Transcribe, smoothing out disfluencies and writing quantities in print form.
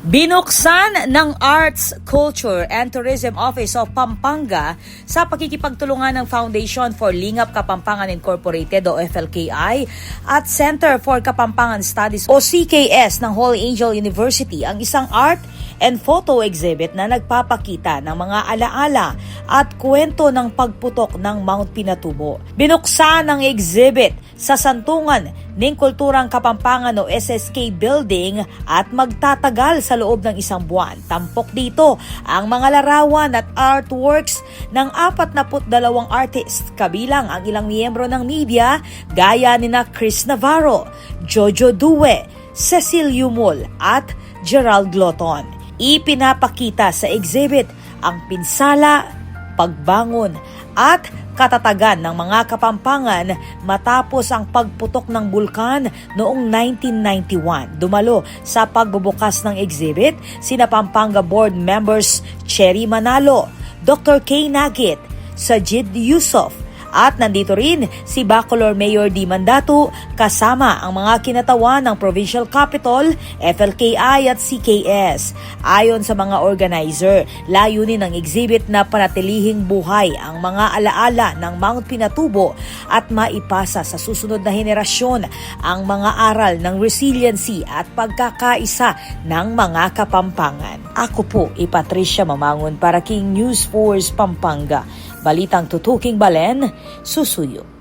Binuksan ng Arts, Culture and Tourism Office of Pampanga sa pakikipagtulungan ng Foundation for Lingap Kapampangan Incorporated o FLKI at Center for Kapampangan Studies o CKS ng Holy Angel University ang isang art and photo exhibit na nagpapakita ng mga alaala at kwento ng pagputok ng Mount Pinatubo. Binuksan ang exhibit sa Santungan ng Kulturang Kapampangan o SSK Building at magtatagal sa loob ng isang buwan. Tampok dito ang mga larawan at artworks ng 42 artists, kabilang ang ilang miyembro ng media gaya nina Chris Navarro, Jojo Due, Cecil Yumul at Gerald Gloton. Ipinapakita sa exhibit ang pinsala, pagbangon at katatagan ng mga Kapampangan matapos ang pagputok ng bulkan noong 1991. Dumalo sa pagbubukas ng exhibit sina Pampanga Board Members Cherry Manalo, Dr. Kay Nagit, Sajid Yusof, at nandito rin si Bacolor Mayor Di Mandato kasama ang mga kinatawan ng Provincial Capital, FLKI at CKS. Ayon sa mga organizer, layunin ng exhibit na panatilihing buhay ang mga alaala ng Mount Pinatubo at maipasa sa susunod na henerasyon ang mga aral ng resiliency at pagkakaisa ng mga Kapampangan. Ako po, Patricia Mamangon para King News Force Pampanga. Balitang tutuking Balen, susuyo.